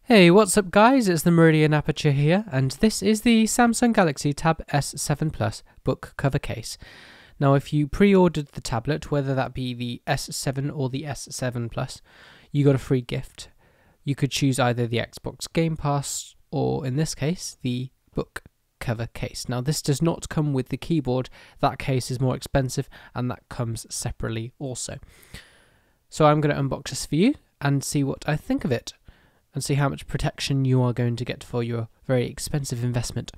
Hey, what's up guys, it's the Meridian Apurture here, and this is the Samsung Galaxy Tab S7 Plus book cover case. Now if you pre-ordered the tablet, whether that be the S7 or the S7 Plus, you got a free gift. You could choose either the Xbox Game Pass or, in this case, the book cover case. Now this does not come with the keyboard, that case is more expensive and that comes separately also. So I'm going to unbox this for you and see what I think of it, and see how much protection you are going to get for your very expensive investment.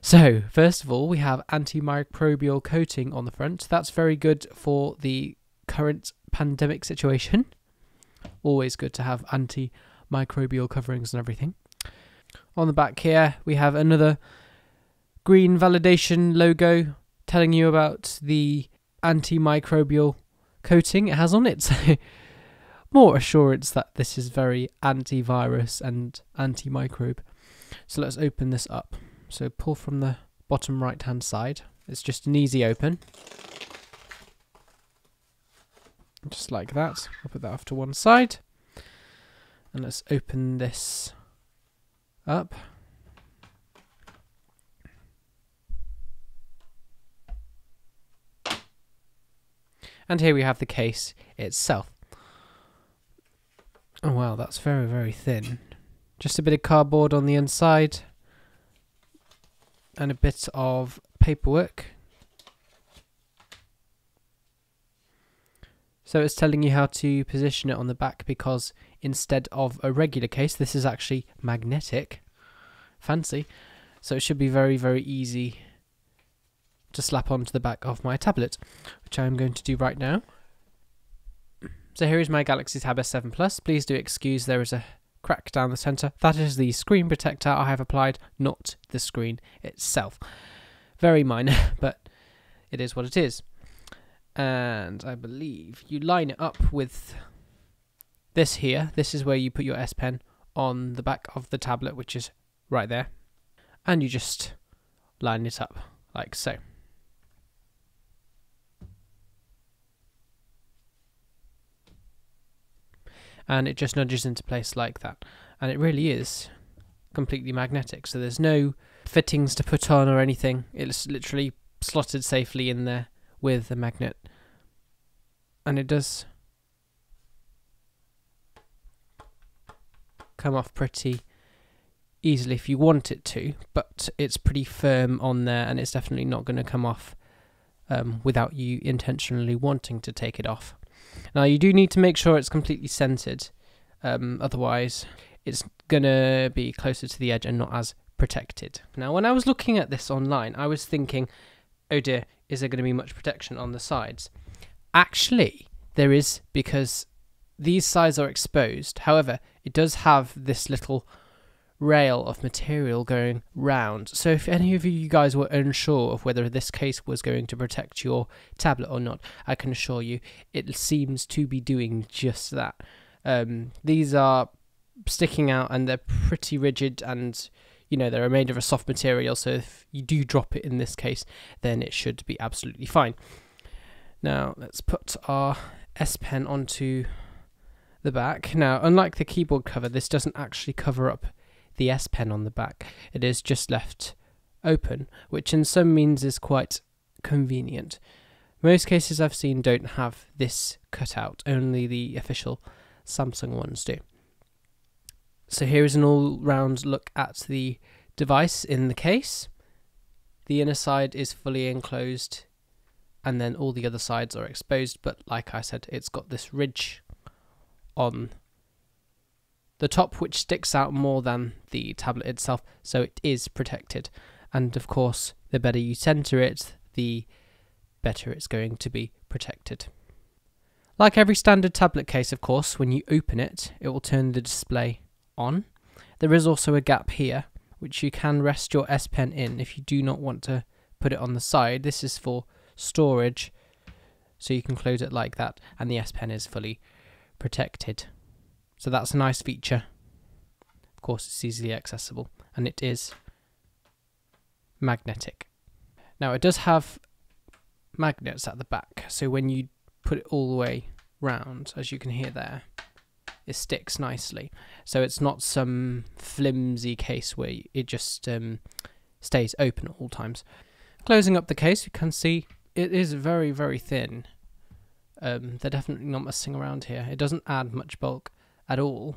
So, first of all, we have antimicrobial coating on the front. That's very good for the current pandemic situation. Always good to have antimicrobial coverings and everything. On the back here, we have another green validation logo telling you about the antimicrobial coating it has on it. So, more assurance that this is very antivirus and antimicrobe. So let's open this up. So pull from the bottom right hand side. It's just an easy open. Just like that. I'll put that off to one side. And let's open this up. And here we have the case itself. Oh wow, that's very, very thin. Just a bit of cardboard on the inside. And a bit of paperwork. So it's telling you how to position it on the back, because instead of a regular case, this is actually magnetic. Fancy. So it should be very, very easy to slap onto the back of my tablet, which I'm going to do right now. So here is my Galaxy Tab S7 Plus. Please do excuse there is a crack down the centre. That is the screen protector I have applied, not the screen itself. Very minor, but it is what it is. And I believe you line it up with this here. This is where you put your S Pen on the back of the tablet, which is right there. And you just line it up like so. And it just nudges into place like that. And it really is completely magnetic, so there's no fittings to put on or anything. It's literally slotted safely in there with the magnet. And it does come off pretty easily if you want it to, but it's pretty firm on there, and it's definitely not going to come off without you intentionally wanting to take it off. Now you do need to make sure it's completely centered, otherwise it's gonna be closer to the edge and not as protected. Now when I was looking at this online, I was thinking, oh dear, is there going to be much protection on the sides? Actually there is, because these sides are exposed. However, it does have this little rail of material going round, so if any of you guys were unsure of whether this case was going to protect your tablet or not, I can assure you it seems to be doing just that. These are sticking out and they're pretty rigid, and you know, they're made of a soft material, so if you do drop it in this case, then it should be absolutely fine. Now let's put our S Pen onto the back. Now unlike the keyboard cover, this doesn't actually cover up the S Pen on the back. It is just left open, which in some means is quite convenient. Most cases I've seen don't have this cut out, only the official Samsung ones do. So here is an all-round look at the device in the case. The inner side is fully enclosed, and then all the other sides are exposed, but like I said, it's got this ridge on the top which sticks out more than the tablet itself, so it is protected. And of course, the better you center it, the better it's going to be protected. Like every standard tablet case, of course, when you open it, it will turn the display on. There is also a gap here, which you can rest your S Pen in if you do not want to put it on the side. This is for storage, so you can close it like that, and the S Pen is fully protected. So that's a nice feature. Of course, it's easily accessible, and it is magnetic. Now it does have magnets at the back, so when you put it all the way round, as you can hear there, it sticks nicely. So it's not some flimsy case where it just stays open at all times. Closing up the case, you can see it is very, very thin. They're definitely not messing around here. It doesn't add much bulk at all.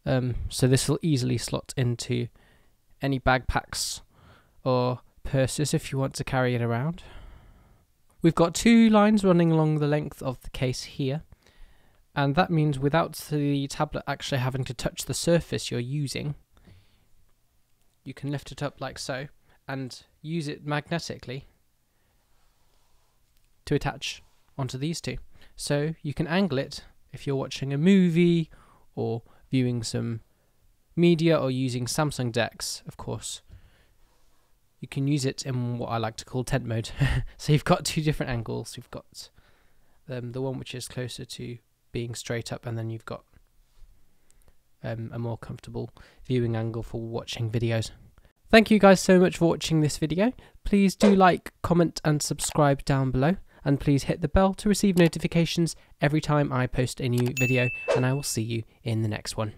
So this will easily slot into any backpacks or purses if you want to carry it around. We've got 2 lines running along the length of the case here, and that means without the tablet actually having to touch the surface you're using, you can lift it up like so and use it magnetically to attach onto these 2. So you can angle it if you're watching a movie or viewing some media or using Samsung decks, of course. You can use it in what I like to call tent mode. So you've got 2 different angles. You've got the one which is closer to being straight up, and then you've got a more comfortable viewing angle for watching videos. Thank you guys so much for watching this video. Please do like, comment and subscribe down below, and please hit the bell to receive notifications every time I post a new video, and I will see you in the next one.